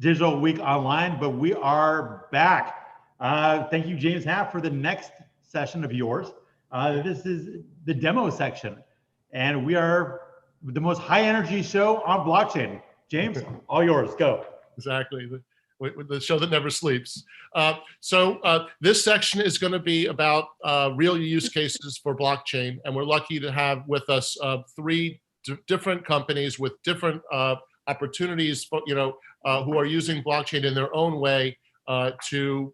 Digital Week Online, but we are back. Thank you, James Happ, for the next session of yours. This is the demo section, and we are the most high energy show on blockchain. James, all yours, go. Exactly, the show that never sleeps. So this section is going to be about real use cases for blockchain, and we're lucky to have with us three different companies with different opportunities, who are using blockchain in their own way to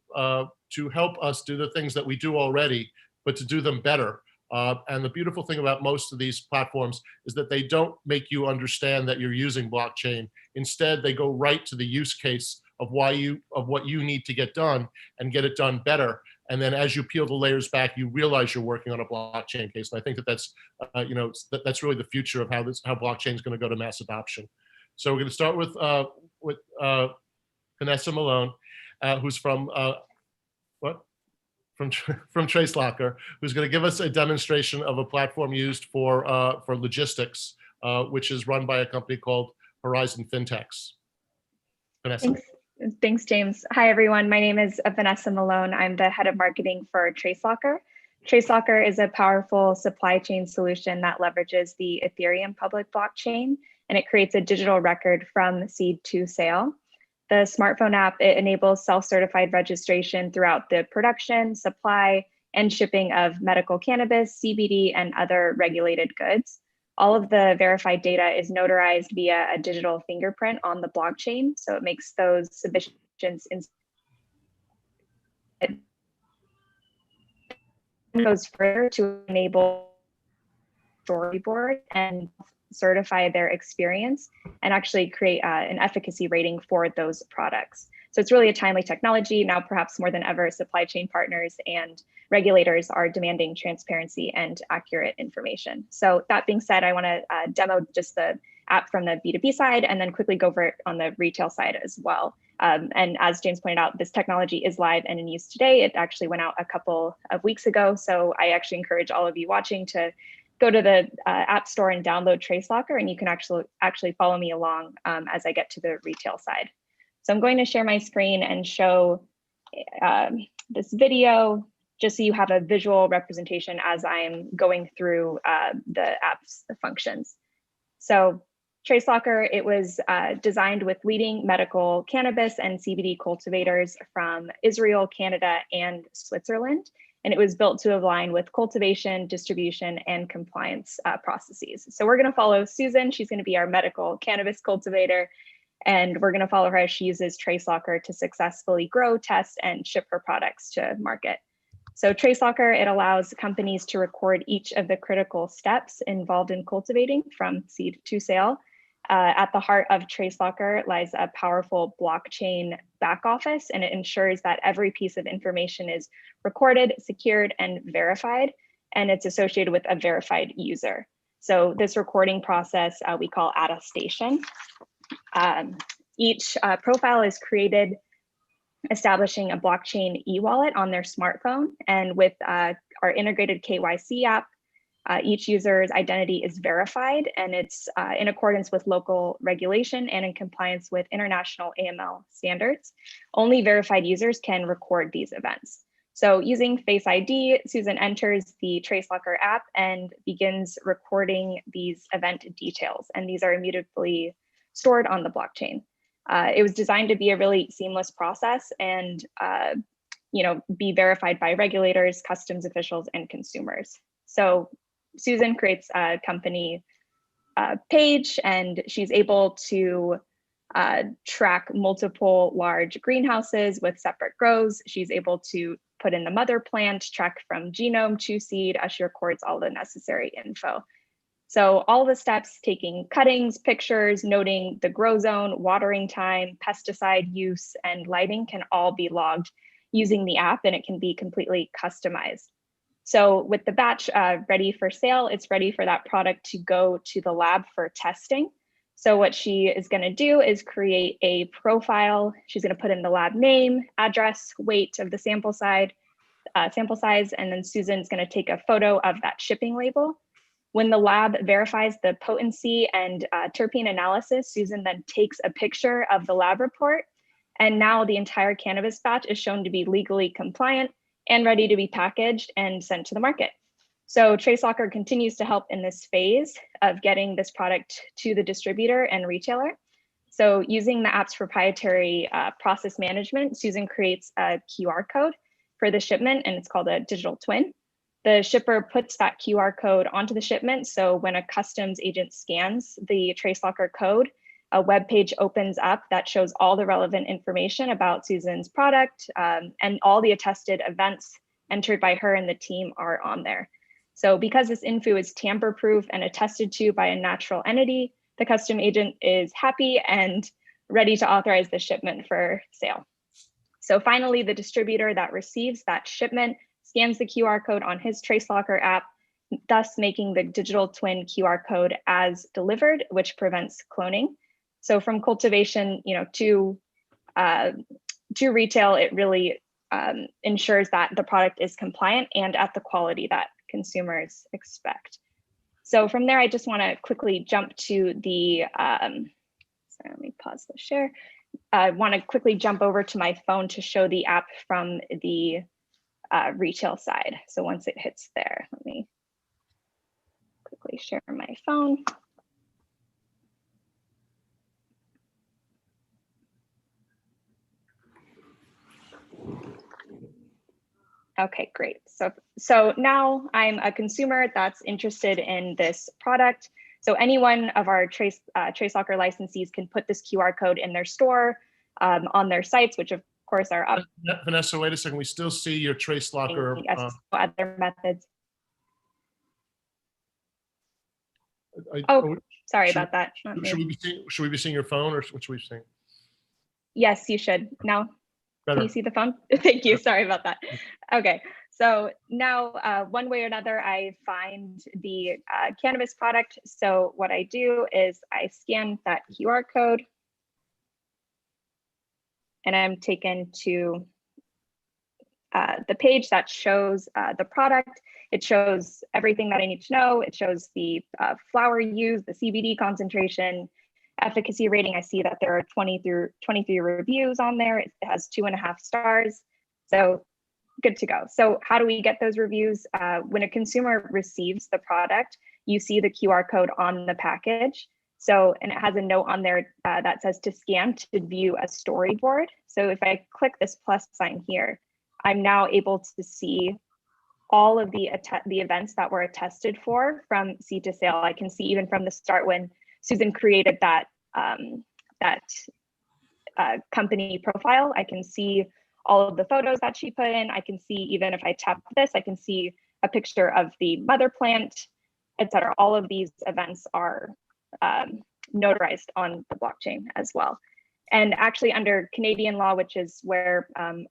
help us do the things that we do already, but to do them better. And the beautiful thing about most of these platforms is that they don't make you understand that you're using blockchain. Instead, they go right to the use case of what you need to get done and get it done better. And then as you peel the layers back, you realize you're working on a blockchain case. And I think that that's really the future of how blockchain is going to go to mass adoption. So we're going to start with Vanessa Malone, who's from TraceLocker, who's going to give us a demonstration of a platform used for logistics, which is run by a company called Horizon Fintechs. Vanessa. Thanks, James. Hi, everyone. My name is Vanessa Malone. I'm the head of marketing for TraceLocker. TraceLocker is a powerful supply chain solution that leverages the Ethereum public blockchain, and it creates a digital record from seed to sale. The smartphone app, it enables self-certified registration throughout the production, supply, and shipping of medical cannabis, CBD, and other regulated goods. All of the verified data is notarized via a digital fingerprint on the blockchain, so it makes those submissions it goes further to enable storyboard and certify their experience and actually create an efficacy rating for those products. So it's really a timely technology. Now, perhaps more than ever, supply chain partners and regulators are demanding transparency and accurate information. So that being said, I want to demo just the app from the B2B side and then quickly go over it on the retail side as well. And as James pointed out, this technology is live and in use today. It actually went out a couple of weeks ago. So I actually encourage all of you watching to go to the App Store and download TraceLocker, and you can actually follow me along as I get to the retail side. So I'm going to share my screen and show this video just so you have a visual representation as I'm going through the app's functions. So TraceLocker, it was designed with leading medical cannabis and CBD cultivators from Israel, Canada, and Switzerland. And it was built to align with cultivation, distribution, and compliance processes. So we're going to follow Susan. She's going to be our medical cannabis cultivator. And we're going to follow her as she uses TraceLocker to successfully grow, test, and ship her products to market. So TraceLocker, it allows companies to record each of the critical steps involved in cultivating from seed to sale. At the heart of TraceLocker lies a powerful blockchain back office, and it ensures that every piece of information is recorded, secured, and verified, and it's associated with a verified user. So this recording process we call attestation. Each profile is created establishing a blockchain e-wallet on their smartphone, and with our integrated KYC app, each user's identity is verified, and it's in accordance with local regulation and in compliance with international AML standards. Only verified users can record these events. So using Face ID, Susan enters the TraceLocker app and begins recording these event details, and these are immutably stored on the blockchain. It was designed to be a really seamless process and be verified by regulators, customs officials, and consumers. So Susan creates a company page, and she's able to track multiple large greenhouses with separate grows. She's able to put in the mother plant, track from genome to seed as she records all the necessary info. So all the steps, taking cuttings, pictures, noting the grow zone, watering time, pesticide use, and lighting can all be logged using the app, and it can be completely customized. So with the batch ready for sale, it's ready for that product to go to the lab for testing. So what she is going to do is create a profile. She's going to put in the lab name, address, weight of the sample size, and then Susan's going to take a photo of that shipping label. When the lab verifies the potency and terpene analysis, Susan then takes a picture of the lab report And now the entire cannabis batch is shown to be legally compliant and ready to be packaged and sent to the market. So TraceLocker continues to help in this phase of getting this product to the distributor and retailer. So using the app's proprietary process management, Susan creates a QR code for the shipment, and it's called a digital twin. The shipper puts that QR code onto the shipment. So when a customs agent scans the TraceLocker code, a web page opens up that shows all the relevant information about Susan's product, and all the attested events entered by her and the team are on there. So because this info is tamper-proof and attested to by a natural entity, the custom agent is happy and ready to authorize the shipment for sale. So finally, the distributor that receives that shipment scans the QR code on his TraceLocker app, thus making the digital twin QR code as delivered, which prevents cloning. So from cultivation, to retail, it really ensures that the product is compliant and at the quality that consumers expect. So from there, I just want to quickly jump to the, sorry, let me pause the share. I want to quickly jump over to my phone to show the app from the retail side. So once it hits there, let me quickly share my phone. Okay, great. So now I'm a consumer that's interested in this product. So any one of our TraceLocker licensees can put this QR code in their store, on their sites, which of course are up. Vanessa, wait a second. We still see your TraceLocker. Other methods. Sorry about that. Should we be seeing your phone, or what should we be seeing? Yes, you should. Now, Better. can you see the phone? Thank you. Sorry about that. Okay. So now, one way or another, I find the cannabis product. So what I do is I scan that QR code, and I'm taken to the page that shows the product. It shows everything that I need to know. It shows the flower used, the CBD concentration, efficacy rating. I see that there are 23 reviews on there. It has 2.5 stars. So good to go. So how do we get those reviews? When a consumer receives the product, you see the QR code on the package. So, and it has a note on there that says to scan to view a storyboard. So if I click this plus sign here, I'm now able to see all of the events that were attested for from seed to sale. I can see even from the start when Susan created that company profile. I can see all of the photos that she put in. I can see, even if I tap this, I can see a picture of the mother plant, etc. All of these events are notarized on the blockchain as well. And actually under Canadian law, which is where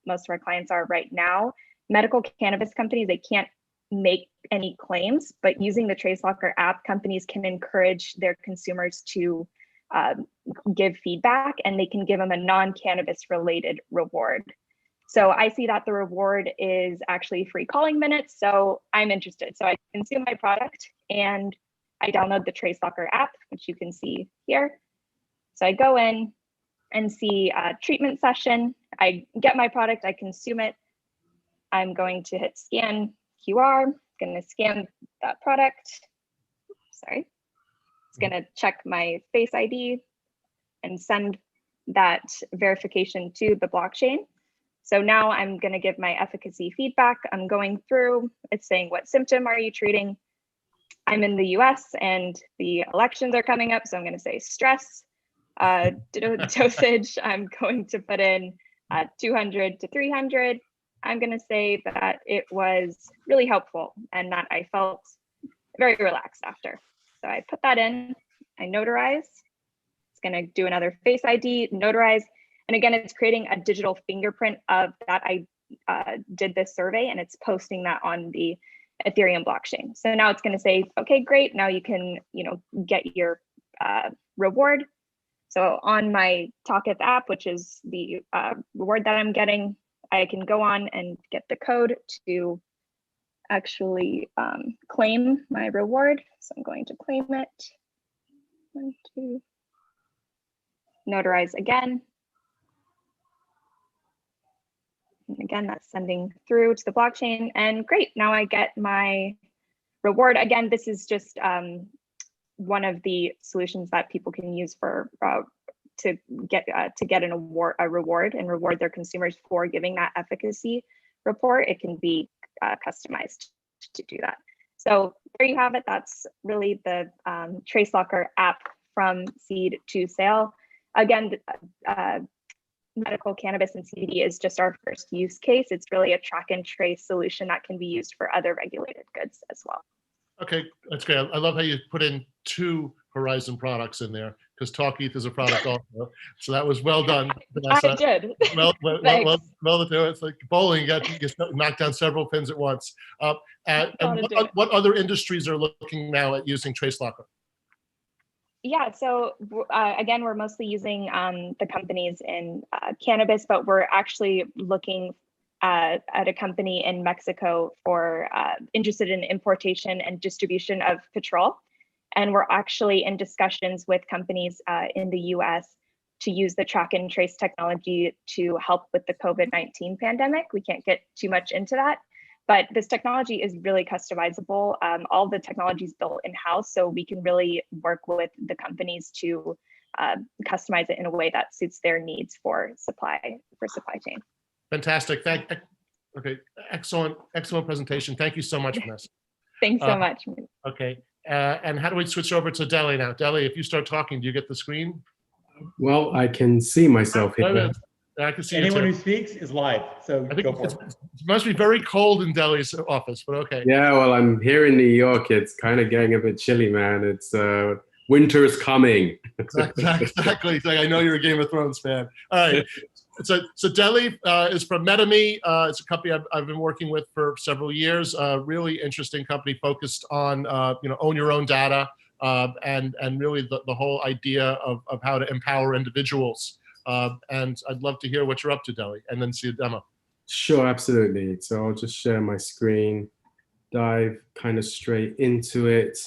most of our clients are right now, medical cannabis companies, they can't make any claims, but using the TraceLocker app, companies can encourage their consumers to give feedback, and they can give them a non-cannabis related reward. So I see that the reward is actually free calling minutes. So I'm interested. So I consume my product and I download the TraceLocker app, which you can see here. So I go in and see a treatment session. I get my product, I consume it. I'm going to hit scan QR, going to scan that product. Sorry. It's going to check my Face ID and send that verification to the blockchain. So now I'm going to give my efficacy feedback. I'm going through, it's saying, what symptom are you treating? I'm in the US and the elections are coming up. So I'm going to say stress. Dosage, I'm going to put in 200 to 300. I'm going to say that it was really helpful and that I felt very relaxed after. So I put that in, I notarize. It's going to do another Face ID, notarize. And again, it's creating a digital fingerprint of that I did this survey, and it's posting that on the Ethereum blockchain. So now it's going to say, okay, great. Now you can, get your reward. So on my Talketh app, which is the reward that I'm getting, I can go on and get the code to actually claim my reward. So I'm going to claim it. 1, 2. Notarize again. again, that's sending through to the blockchain, and great, now I get my reward. Again, this is just one of the solutions that people can use for to get an award, a reward, and reward their consumers for giving that efficacy report. It can be customized to do that. So there you have it. That's really the TraceLocker app from seed to sale. Again, medical cannabis and CBD is just our first use case. It's really a track and trace solution that can be used for other regulated goods as well. Okay, that's great. I love how you put in 2 Horizon products in there, because TalkETH is a product also. So that was well done, Vanessa. I did. Well to do it. It's like bowling, you get knocked down several pins at once. And what other industries are looking now at using TraceLocker? Yeah, so again, we're mostly using the companies in cannabis, but we're actually looking at a company in Mexico for interested in importation and distribution of petrol. And we're actually in discussions with companies in the US to use the track and trace technology to help with the COVID-19 pandemic. We can't get too much into that, but this technology is really customizable. All the technology is built in-house, so we can really work with the companies to customize it in a way that suits their needs for supply chain. Fantastic. Okay, excellent presentation. Thank you so much, Vanessa. Thanks so much. Okay, and how do we switch over to Dele now? Dele, if you start talking, do you get the screen? Well, I can see myself here. I can see anyone who speaks is live, so I think go for it. It must be very cold in Dele's office, but okay. Yeah, well, I'm here in New York. It's kind of getting a bit chilly, man. It's winter is coming. Exactly. It's like, I know you're a Game of Thrones fan. All right. So Dele is from MetaMe. It's a company I've been working with for several years. Really interesting company focused on own your own data and really the whole idea of how to empower individuals. And I'd love to hear what you're up to, Dele, and then see a demo. Sure, absolutely. So I'll just share my screen, dive kind of straight into it.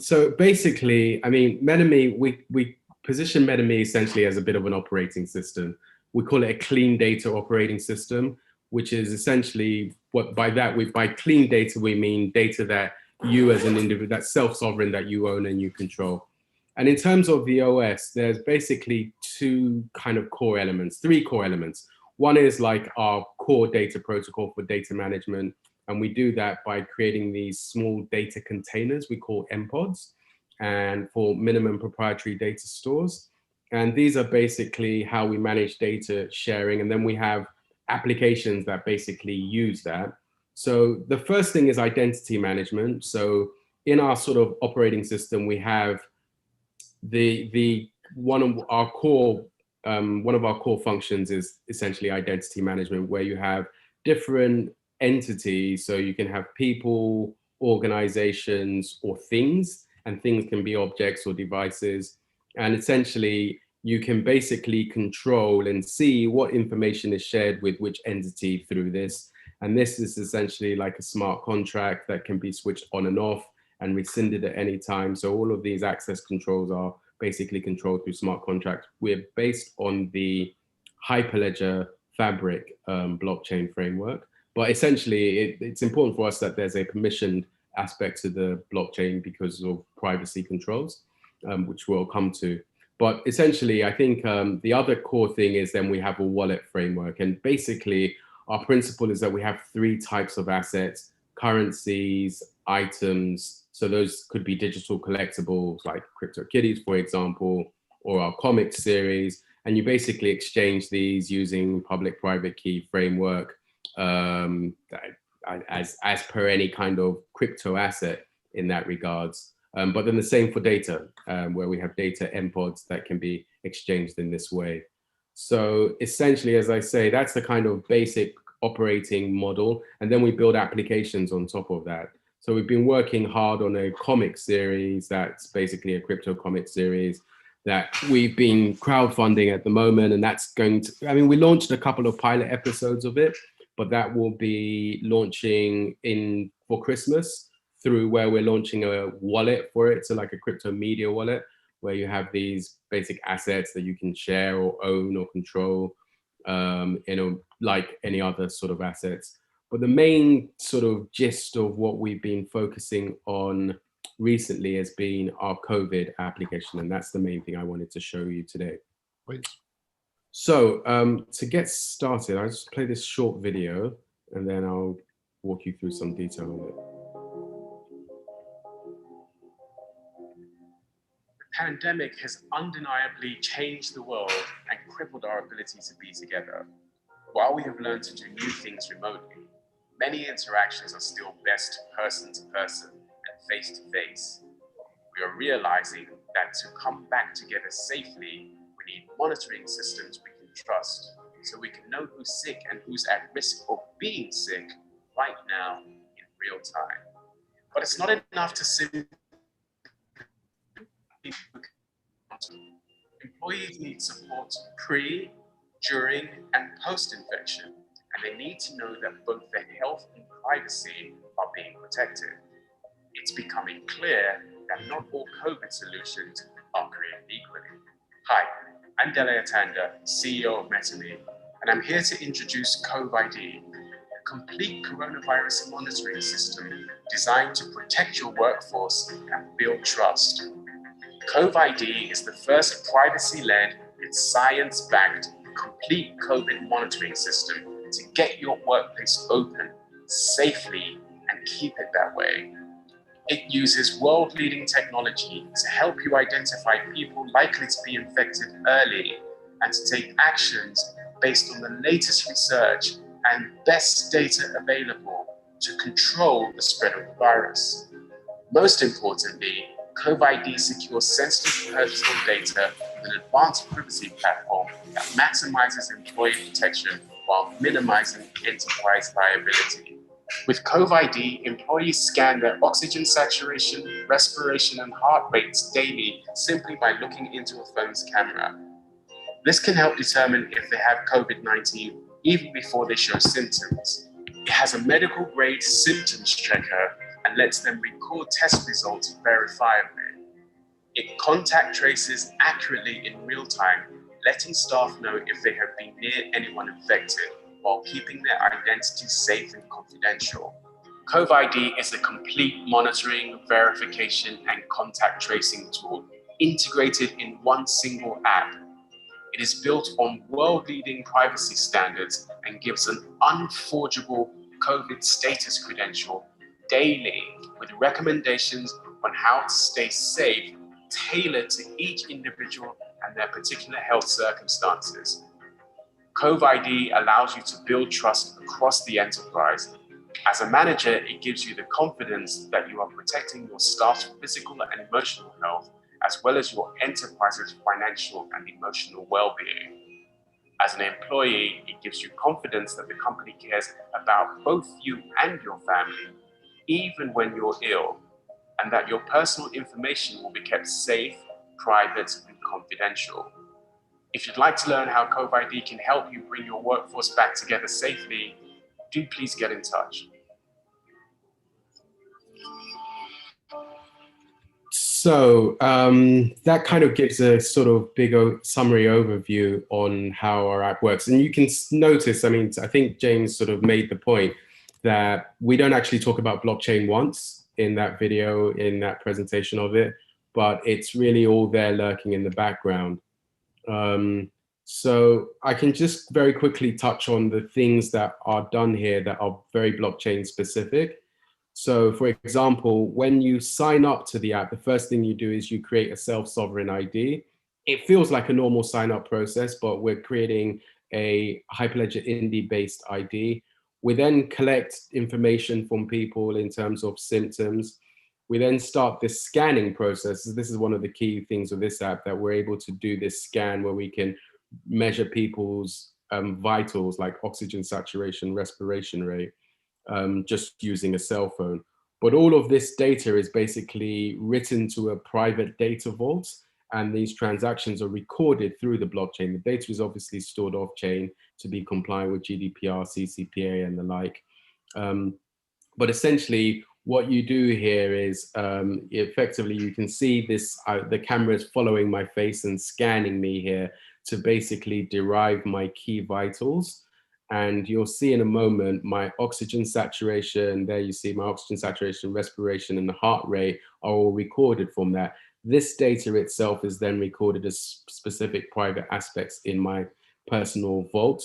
So basically, I mean, MetaMe, we position MetaMe essentially as a bit of an operating system. We call it a clean data operating system, which is essentially by clean data, we mean data that you as an individual, that's self-sovereign, that you own and you control. And in terms of the OS, there's basically 2 kind of core elements, 3 core elements. One is like our core data protocol for data management. And we do that by creating these small data containers we call MPODs, and for minimum proprietary data stores. And these are basically how we manage data sharing. And then we have applications that basically use that. So the first thing is identity management. So in our sort of operating system, we have one of our core functions is essentially identity management, where you have different entities. So you can have people, organizations, or things, and things can be objects or devices. And essentially, you can basically control and see what information is shared with which entity through this. And this is essentially like a smart contract that can be switched on and off and rescinded at any time. So all of these access controls are basically controlled through smart contracts. We're based on the Hyperledger Fabric blockchain framework. But essentially, it's important for us that there's a permissioned aspect to the blockchain because of privacy controls, which we'll come to. But essentially, I think the other core thing is then we have a wallet framework. And basically, our principle is that we have 3 types of assets: currencies, items. So those could be digital collectibles like CryptoKitties, for example, or our comic series. And you basically exchange these using public-private key framework as per any kind of crypto asset in that regards. But then the same for data, where we have data MPODs that can be exchanged in this way. So essentially, as I say, that's the kind of basic operating model. And then we build applications on top of that. So we've been working hard on a comic series that's basically a crypto comic series that we've been crowdfunding at the moment. And that's going to, I mean, we launched a couple of pilot episodes of it, but that will be launching for Christmas through where we're launching a wallet for it. So like a crypto media wallet, where you have these basic assets that you can share or own or control. like any other sort of assets. But the main sort of gist of what we've been focusing on recently has been our COVID application, and that's the main thing I wanted to show you today. Please. So to get started, I'll just play this short video and then I'll walk you through some detail on it. The pandemic has undeniably changed the world and crippled our ability to be together. While we have learned to do new things remotely, many interactions are still best person to person and face to face. We are realizing that to come back together safely, we need monitoring systems we can trust, so we can know who's sick and who's at risk of being sick right now in real time. But it's not enough to simply. Employees need support pre, during, and post-infection, and they need to know that both their health and privacy are being protected. It's becoming clear that not all COVID solutions are created equally. Hi, I'm Dele, CEO of MetaMe, and I'm here to introduce COVID, a complete coronavirus monitoring system designed to protect your workforce and build trust. COVID is the first privacy-led and science-backed complete COVID monitoring system to get your workplace open safely and keep it that way. It uses world-leading technology to help you identify people likely to be infected early and to take actions based on the latest research and best data available to control the spread of the virus. Most importantly, COVID secures sensitive personal data with an advanced privacy platform that maximizes employee protection while minimizing enterprise liability. With COVID, employees scan their oxygen saturation, respiration, and heart rates daily simply by looking into a phone's camera. This can help determine if they have COVID-19 even before they show symptoms. It has a medical-grade symptoms checker and lets them record test results verifiably. It contact traces accurately in real time, letting staff know if they have been near anyone infected while keeping their identity safe and confidential. COVID is a complete monitoring, verification, and contact tracing tool integrated in one single app. It is built on world-leading privacy standards and gives an unforgeable COVID status credential daily with recommendations on how to stay safe, tailored to each individual and their particular health circumstances. COVID allows you to build trust across the enterprise. As a manager, it gives you the confidence that you are protecting your staff's physical and emotional health, as well as your enterprise's financial and emotional well-being. As an employee, it gives you confidence that the company cares about both you and your family, even when you're ill, and that your personal information will be kept safe, private, and confidential. If you'd like to learn how COVID can help you bring your workforce back together safely, do please get in touch. So that kind of gives a sort of big summary overview on how our app works. And you can notice, I mean, I think James sort of made the point that we don't actually talk about blockchain once in that video, in that presentation of it, but it's really all there lurking in the background. So I can just very quickly touch on the things that are done here that are very blockchain specific. So for example, when you sign up to the app, the first thing you do is you create a self-sovereign ID. It feels like a normal sign-up process, but we're creating a Hyperledger Indy-based ID. We then collect information from people in terms of symptoms. We then start this scanning process. This is one of the key things of this app, that we're able to do this scan where we can measure people's vitals like oxygen saturation, respiration rate, just using a cell phone. But all of this data is basically written to a private data vault, and these transactions are recorded through the blockchain. The data is obviously stored off-chain to be compliant with GDPR, CCPA, and the like. But essentially, what you do here is effectively you can see this, the camera is following my face and scanning me here. to basically derive my key vitals. And you'll see in a moment my oxygen saturation. There you see my oxygen saturation, respiration, and the heart rate are all recorded from that. This data itself is then recorded as specific private aspects in my personal vault.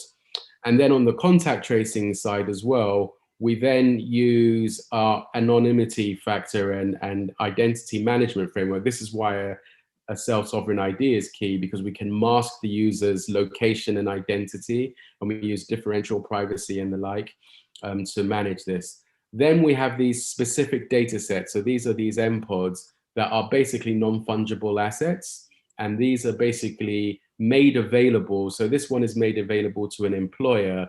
And then on the contact tracing side as well, we then use our anonymity factor and identity management framework. This is why a self-sovereign ID is key, because we can mask the user's location and identity, and we use differential privacy and the like to manage this. Then we have these specific data sets. So these are these MPODs that are basically non-fungible assets, and these are basically made available. So this one is made available to an employer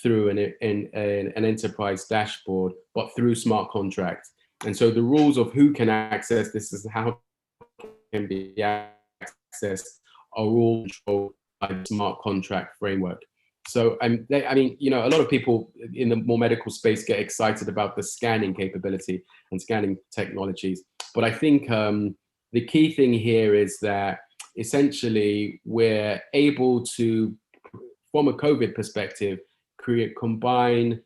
through an enterprise dashboard, but through smart contract. And so the rules of who can access this is how can be accessed are all controlled by the smart contract framework. So I mean, you know, a lot of people in the more medical space get excited about the scanning capability and scanning technologies. But I think the key thing here is that essentially we're able to, from a COVID perspective, combine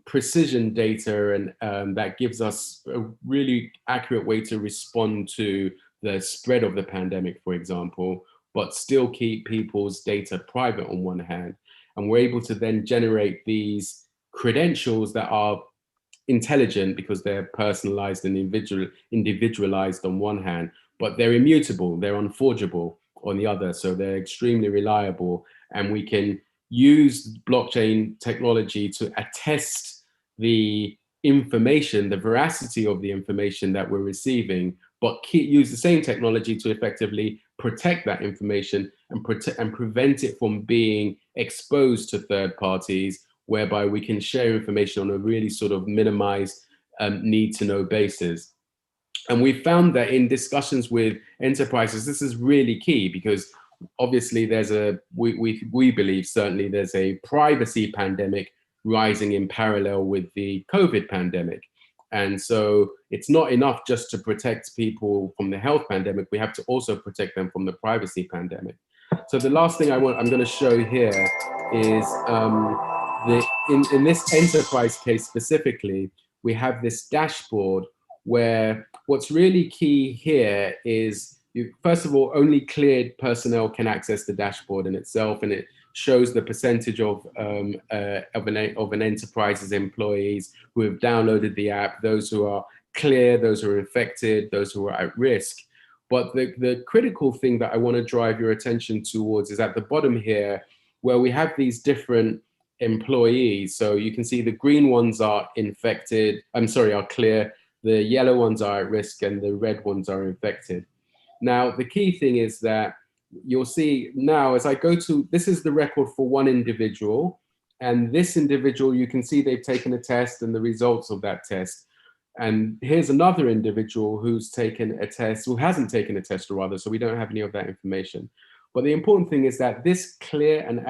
precision data and that gives us a really accurate way to respond to the spread of the pandemic, for example, but still keep people's data private on one hand. And we're able to then generate these credentials that are intelligent because they're personalized and individualized on one hand, but they're immutable, they're unforgeable on the other. So they're extremely reliable, and we can use blockchain technology to attest the information, the veracity of the information that we're receiving, but use the same technology to effectively protect that information and prevent it from being exposed to third parties, whereby we can share information on a really sort of minimized need to know basis. And we found that in discussions with enterprises, this is really key, because obviously there's we believe certainly there's a privacy pandemic rising in parallel with the COVID pandemic. And so it's not enough just to protect people from the health pandemic, we have to also protect them from the privacy pandemic. So the last thing I'm going to show here is in this enterprise case specifically, we have this dashboard where what's really key here is, first of all, only cleared personnel can access the dashboard in itself, and it shows the percentage of an enterprise's employees who have downloaded the app, those who are clear, those who are infected, those who are at risk. But the critical thing that I want to drive your attention towards is at the bottom here, where we have these different employees. So you can see the green ones are infected, are clear, the yellow ones are at risk, and the red ones are infected. Now, the key thing is that you'll see now as I go to, this is the record for one individual, and this individual, you can see they've taken a test and the results of that test. And here's another individual who's taken a test, who hasn't taken a test rather, so we don't have any of that information. But the important thing is that these clear and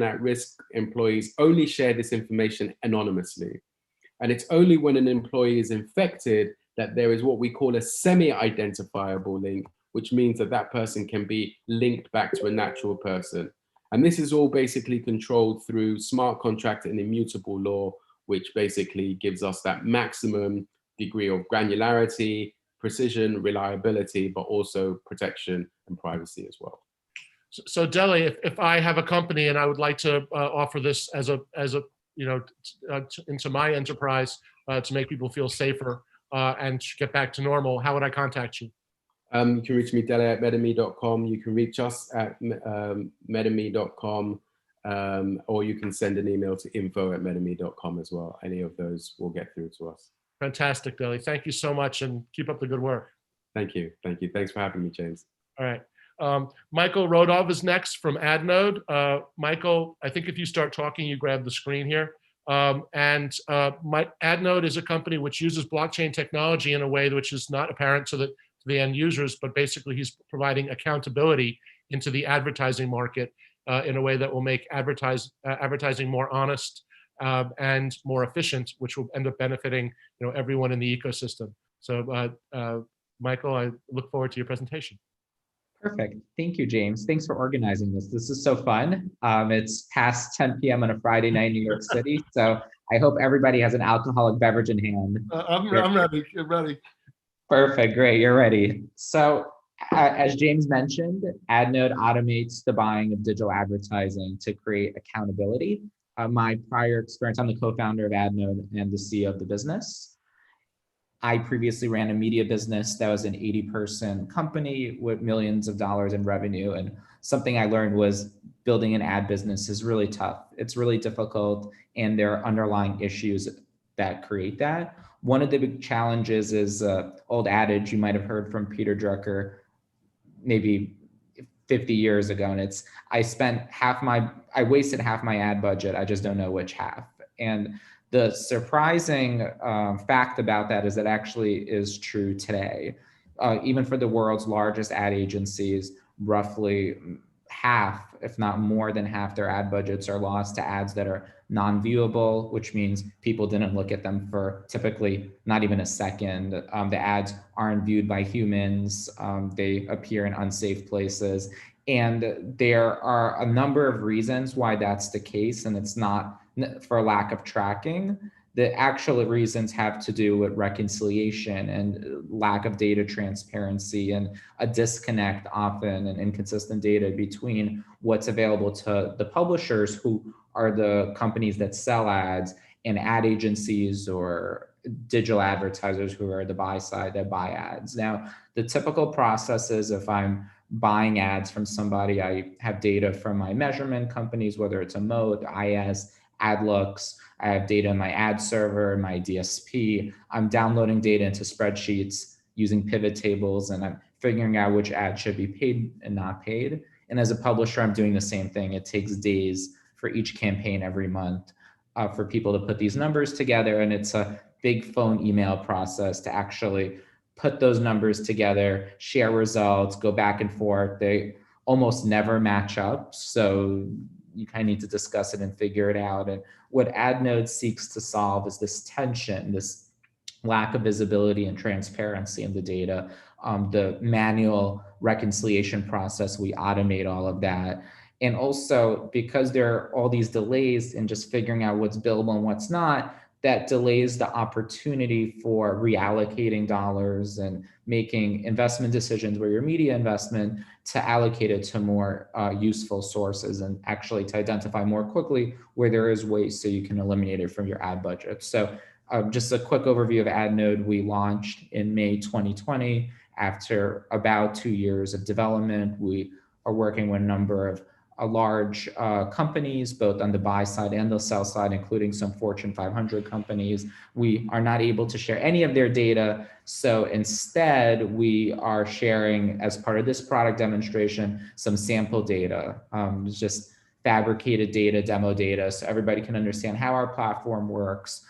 at-risk employees only share this information anonymously. And it's only when an employee is infected that there is what we call a semi-identifiable link, which means that that person can be linked back to a natural person. And this is all basically controlled through smart contract and immutable law, which basically gives us that maximum degree of granularity, precision, reliability, but also protection and privacy as well. So Dele, if I have a company and I would like to offer this as a into my enterprise to make people feel safer and get back to normal, how would I contact you? You can reach me, Dele at medame.com. You can reach us at medame.com, or you can send an email to info@medame.com as well. Any of those will get through to us. Fantastic, Dele. Thank you so much, and keep up the good work. Thank you. Thank you. Thanks for having me, James. All right. Michael Rodov is next from AdNode. Michael, I think if you start talking, you grab the screen here. AdNode is a company which uses blockchain technology in a way which is not apparent to the end users, but basically he's providing accountability into the advertising market in a way that will make advertising more honest and more efficient, which will end up benefiting everyone in the ecosystem. So Michael, I look forward to your presentation. Perfect. Thank you, James. Thanks for organizing this. This is so fun. It's past 10 p.m. on a Friday night in New York City. So I hope everybody has an alcoholic beverage in hand. I'm ready. I'm ready. Perfect. Great. You're ready. So as James mentioned, AdNode automates the buying of digital advertising to create accountability. My prior experience, I'm the co-founder of AdNode and the CEO of the business. I previously ran a media business that was an 80-person company with millions of dollars in revenue. And something I learned was building an ad business is really tough. It's really difficult, and there are underlying issues that create that. One of the big challenges is old adage you might have heard from Peter Drucker maybe 50 years ago. And it's, I wasted half my ad budget. I just don't know which half. And the surprising fact about that is that actually is true today. Even for the world's largest ad agencies, roughly half, if not more than half, their ad budgets are lost to ads that are non-viewable, which means people didn't look at them for typically not even a second. The ads aren't viewed by humans. They appear in unsafe places. And there are a number of reasons why that's the case, and it's not for lack of tracking. The actual reasons have to do with reconciliation and lack of data transparency and a disconnect often and inconsistent data between what's available to the publishers, who are the companies that sell ads, and ad agencies or digital advertisers, who are the buy side that buy ads. Now, the typical process is, if I'm buying ads from somebody, I have data from my measurement companies, whether it's a Moat, IS, AdLooks. I have data in my ad server, my DSP. I'm downloading data into spreadsheets using pivot tables, and I'm figuring out which ad should be paid and not paid. And as a publisher, I'm doing the same thing. It takes days for each campaign every month for people to put these numbers together. And it's a big phone email process to actually put those numbers together, share results, go back and forth. They almost never match up. So you kind of need to discuss it and figure it out. And what AdNode seeks to solve is this tension, this lack of visibility and transparency in the data. The manual reconciliation process, we automate all of that. And also, because there are all these delays in just figuring out what's billable and what's not, that delays the opportunity for reallocating dollars and making investment decisions where your media investment to allocate it to more useful sources, and actually to identify more quickly where there is waste so you can eliminate it from your ad budget. So just a quick overview of AdNode. We launched in May 2020 after about 2 years of development. We are working with a number of large companies, both on the buy side and the sell side, including some Fortune 500 companies. We are not able to share any of their data. So instead, we are sharing, as part of this product demonstration, some sample data, just fabricated data, demo data, so everybody can understand how our platform works,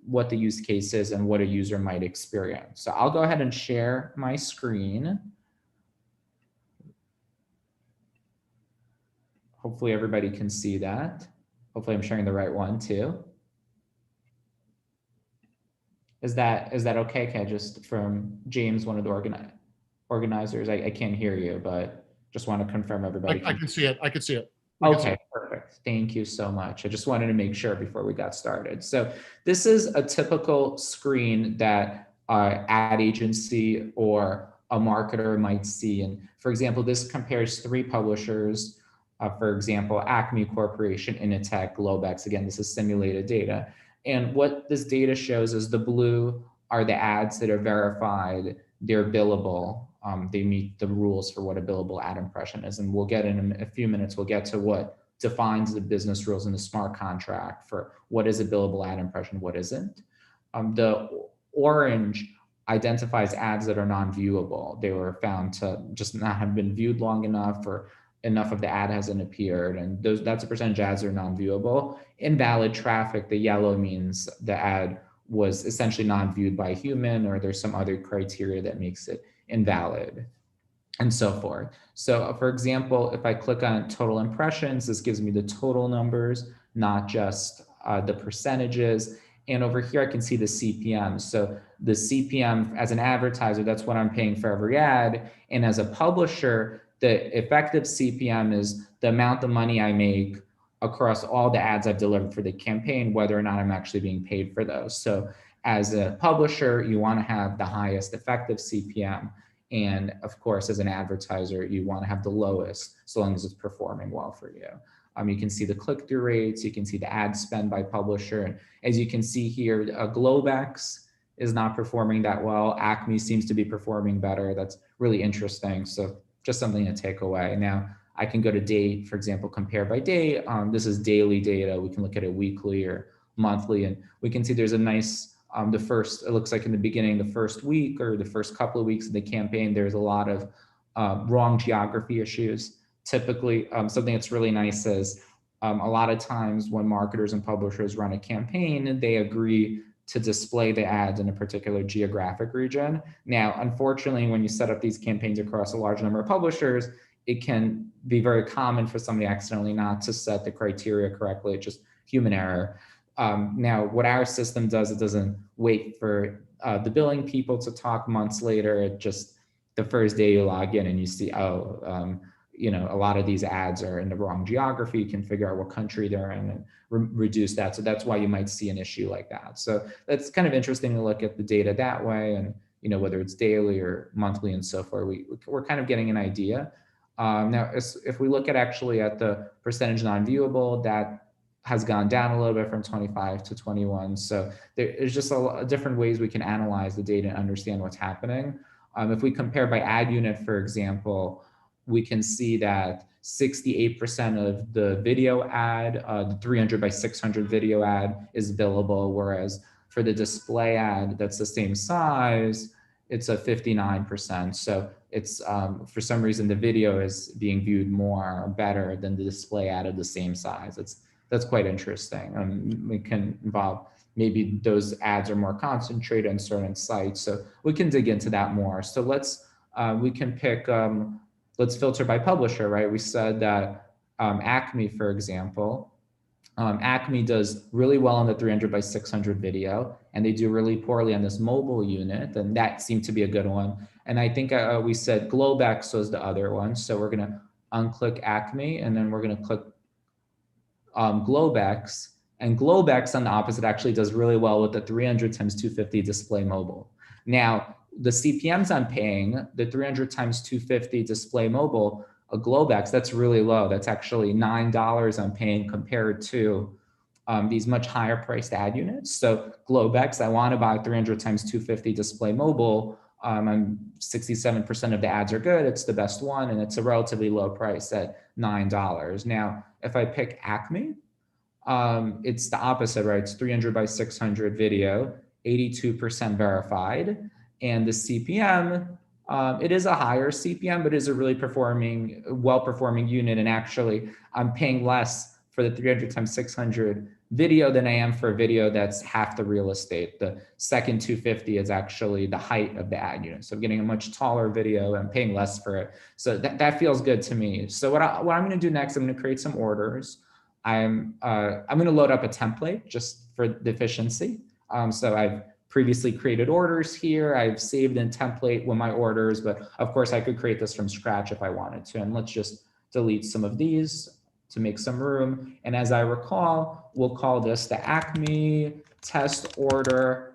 what the use case is, and what a user might experience. So I'll go ahead and share my screen. Hopefully everybody can see that. Hopefully I'm sharing the right one too. Is that okay? Can I just, from James, one of the organizers, I can't hear you, but just want to confirm everybody. I can see it. I can see it. Okay, perfect. Thank you so much. I just wanted to make sure before we got started. So this is a typical screen that an ad agency or a marketer might see. And for example, this compares 3 publishers. For example, Acme Corporation, Initech, Globex. Again, this is simulated data. And what this data shows is the blue are the ads that are verified, they're billable. They meet the rules for what a billable ad impression is. And we'll get in a few minutes, we'll get to what defines the business rules in the smart contract for what is a billable ad impression, what isn't. The orange identifies ads that are non-viewable. They were found to just not have been viewed long enough, or enough of the ad hasn't appeared, and that's a percentage of ads that are non-viewable. Invalid traffic, the yellow means the ad was essentially non-viewed by a human, or there's some other criteria that makes it invalid, and so forth. So for example, if I click on total impressions, this gives me the total numbers, not just the percentages. And over here, I can see the CPM. So the CPM as an advertiser, that's what I'm paying for every ad. And as a publisher, the effective CPM is the amount of money I make across all the ads I've delivered for the campaign, whether or not I'm actually being paid for those. So as a publisher, you want to have the highest effective CPM. And of course, as an advertiser, you want to have the lowest, so long as it's performing well for you. You can see the click-through rates, you can see the ad spend by publisher. And as you can see here, Globex is not performing that well. Acme seems to be performing better. That's really interesting. So just something to take away. Now, I can go to date, for example, compare by date. This is daily data. We can look at it weekly or monthly, and we can see there's a nice, it looks like in the beginning, the first week or the first couple of weeks of the campaign, there's a lot of wrong geography issues. Typically, something that's really nice is a lot of times when marketers and publishers run a campaign, they agree to display the ads in a particular geographic region. Now, unfortunately, when you set up these campaigns across a large number of publishers, it can be very common for somebody accidentally not to set the criteria correctly. It's just human error. Now, what our system does, it doesn't wait for the billing people to talk months later. It just, the first day you log in and you see, a lot of these ads are in the wrong geography. You can figure out what country they're in and reduce that. So that's why you might see an issue like that. So that's kind of interesting to look at the data that way, and whether it's daily or monthly and so forth, we're kind of getting an idea. Now, if we look at actually at the percentage non-viewable, that has gone down a little bit from 25 to 21. So there's just different ways we can analyze the data and understand what's happening. If we compare by ad unit, for example, we can see that 68% of the video ad, the 300 by 600 video ad is billable, whereas for the display ad that's the same size, it's a 59%. So it's, for some reason, the video is being viewed better than the display ad of the same size. That's quite interesting. It can involve, maybe those ads are more concentrated on certain sites. So we can dig into that more. So we can pick, let's filter by publisher, right? We said that Acme, for example, Acme does really well on the 300 by 600 video, and they do really poorly on this mobile unit, and that seemed to be a good one. And I think we said Globex was the other one. So we're gonna unclick Acme, and then we're gonna click Globex, and Globex on the opposite actually does really well with the 300 times 250 display mobile. Now, the CPMs I'm paying, the 300 times 250 display mobile, a Globex, that's really low. That's actually $9 I'm paying compared to these much higher priced ad units. So Globex, I want to buy 300 times 250 display mobile. 67% of the ads are good. It's the best one, and it's a relatively low price at $9. Now, if I pick Acme, it's the opposite, right? It's 300 by 600 video, 82% verified. And the CPM, it is a higher CPM, but it is a really well-performing unit. And actually, I'm paying less for the 300 times 600 video than I am for a video that's half the real estate. The second 250 is actually the height of the ad unit. So I'm getting a much taller video and paying less for it. So that feels good to me. So what I'm gonna do next, I'm gonna create some orders. I'm gonna load up a template just for the efficiency. So I've previously created orders here. I've saved in template with my orders, but of course I could create this from scratch if I wanted to. And let's just delete some of these to make some room. And as I recall, we'll call this the Acme test order.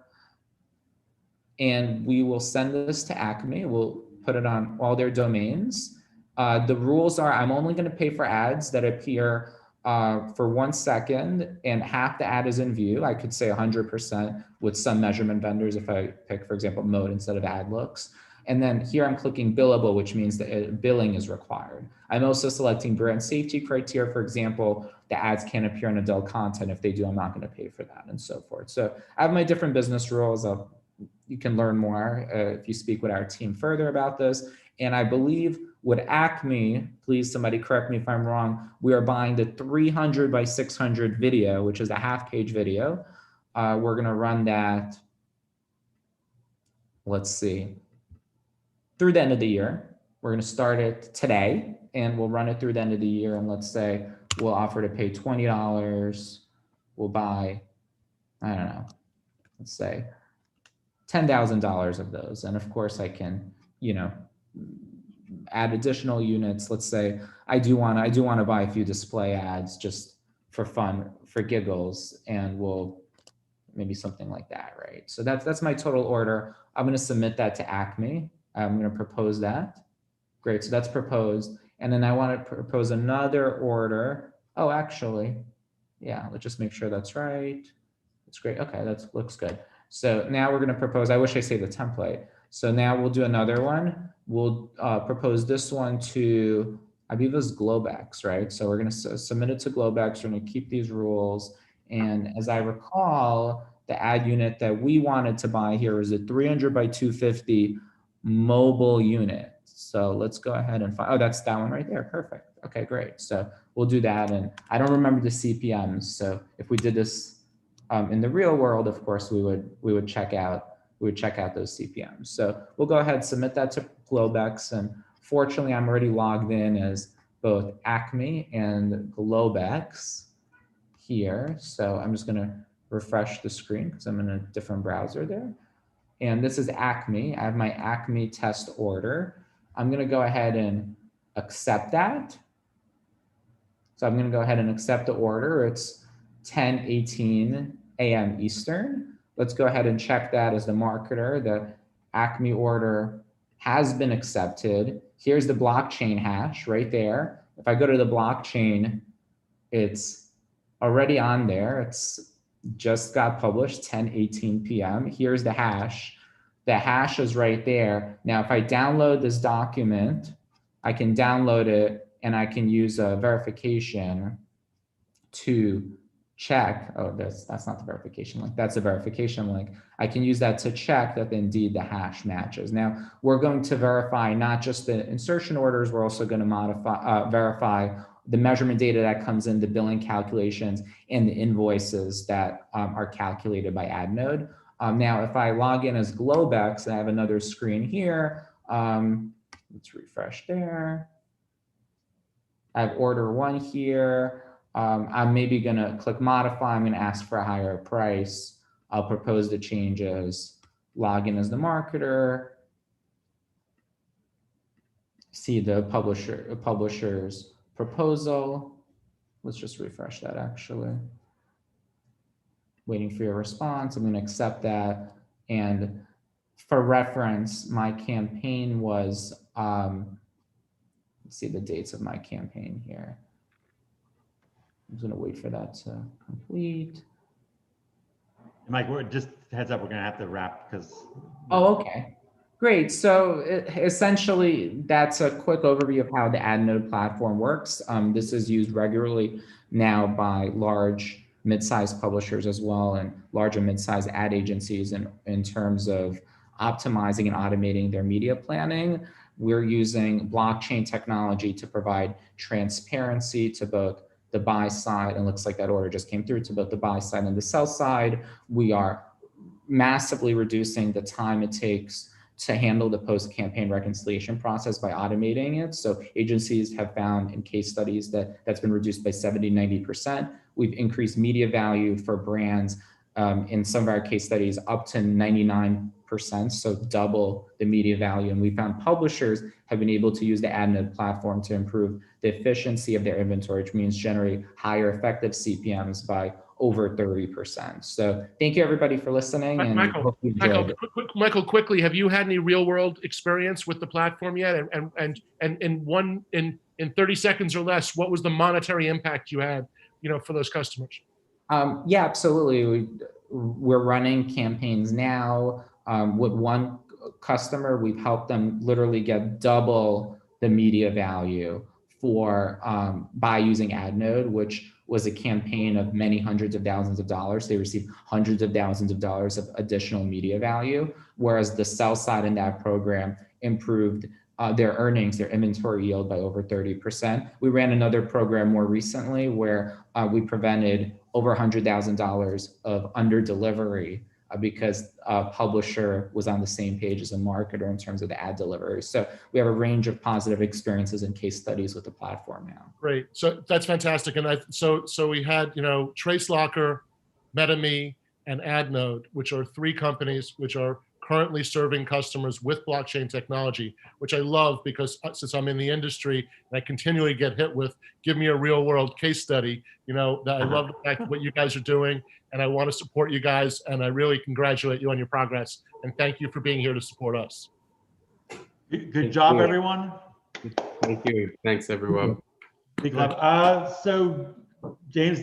And we will send this to Acme. We'll put it on all their domains. The rules are I'm only gonna pay for ads that appear for 1 second and half the ad is in view. I could say 100% with some measurement vendors if I pick, for example, mode instead of ad looks. And then here I'm clicking billable, which means that billing is required. I'm also selecting brand safety criteria. For example, the ads can't appear on adult content. If they do, I'm not going to pay for that and so forth. So I have my different business rules. You can learn more if you speak with our team further about this. And I believe with Acme, please somebody correct me if I'm wrong, we are buying the 300 by 600 video, which is a half-page video. We're going to run that, let's see, through the end of the year. We're going to start it today, and we'll run it through the end of the year. And let's say we'll offer to pay $20. We'll buy, I don't know, let's say $10,000 of those. And of course I can, add additional units. Let's say I do want to buy a few display ads just for fun, for giggles, and we'll maybe something like that, right? So that's my total order. I'm going to submit that to Acme. I'm going to propose that. Great, so that's proposed. And then I want to propose another order. Oh, actually, yeah, let's just make sure that's right. That's great. Okay, that looks good. So now we're going to propose, I wish I saved the template. So now we'll do another one. We'll propose this one to, I believe it was Globex, right? So we're going to submit it to Globex. We're going to keep these rules. And as I recall, the ad unit that we wanted to buy here was a 300 by 250 mobile unit. So let's go ahead and find, oh, that's that one right there. Perfect. Okay, great. So we'll do that. And I don't remember the CPMs. So if we did this in the real world, of course, we would check out those CPMs. So we'll go ahead and submit that to Globex. And fortunately, I'm already logged in as both Acme and Globex here. So I'm just going to refresh the screen because I'm in a different browser there. And this is Acme. I have my Acme test order. I'm going to go ahead and accept that. So I'm going to go ahead and accept the order. It's 10:18 a.m. Eastern. Let's go ahead and check that as the marketer. The Acme order has been accepted. Here's the blockchain hash right there. If I go to the blockchain, it's already on there. It's just got published 10:18 p.m. Here's the hash. The hash is right there. Now, if I download this document, I can download it and I can use a verification to check. Oh, that's not the verification link. That's a verification link. I can use that to check that indeed the hash matches. Now, we're going to verify not just the insertion orders, we're also going to verify the measurement data that comes in, the billing calculations, and the invoices that are calculated by AdNode. Now, if I log in as Globex, I have another screen here. Let's refresh there. I have order one here. I'm maybe gonna click modify. I'm gonna ask for a higher price. I'll propose the changes, log in as the marketer, see the publisher's proposal. Let's just refresh that actually. Waiting for your response. I'm going to accept that. And for reference, my campaign was, let's see the dates of my campaign here. I'm just going to wait for that to complete. Mike, just heads up, we're going to have to wrap because. Oh, okay. Great. So essentially, that's a quick overview of how the AdNode platform works. This is used regularly now by large mid-sized publishers as well, and large and mid-sized ad agencies in terms of optimizing and automating their media planning. We're using blockchain technology to provide transparency to both the buy side, and looks like that order just came through, to both the buy side and the sell side. We are massively reducing the time it takes to handle the post-campaign reconciliation process by automating it. So agencies have found in case studies that that's been reduced by 70, 90%. We've increased media value for brands in some of our case studies up to 99%, so double the media value. And we found publishers have been able to use the AdNode platform to improve the efficiency of their inventory, which means generate higher effective CPMs by over 30%. So thank you everybody for listening. And Michael, quickly, have you had any real world experience with the platform yet? And in 30 seconds or less, what was the monetary impact you had, for those customers? Yeah, absolutely. We're running campaigns now. With one customer, we've helped them literally get double the media value by using AdNode, which was a campaign of many hundreds of thousands of dollars. They received hundreds of thousands of dollars of additional media value, whereas the sell side in that program improved their earnings, their inventory yield by over 30%. We ran another program more recently where we prevented over $100,000 of under delivery because a publisher was on the same page as a marketer in terms of the ad delivery. So we have a range of positive experiences and case studies with the platform now. Great, so that's fantastic. And so we had, TraceLocker, MetaMe, and AdNode, which are three companies which are currently serving customers with blockchain technology, which I love because since I'm in the industry and I continually get hit with, give me a real world case study, you know, that I love the fact what you guys are doing, and I want to support you guys, and I really congratulate you on your progress, and thank you for being here to support us. Good job, everyone. Thank you. Thanks, everyone. Big love. So James,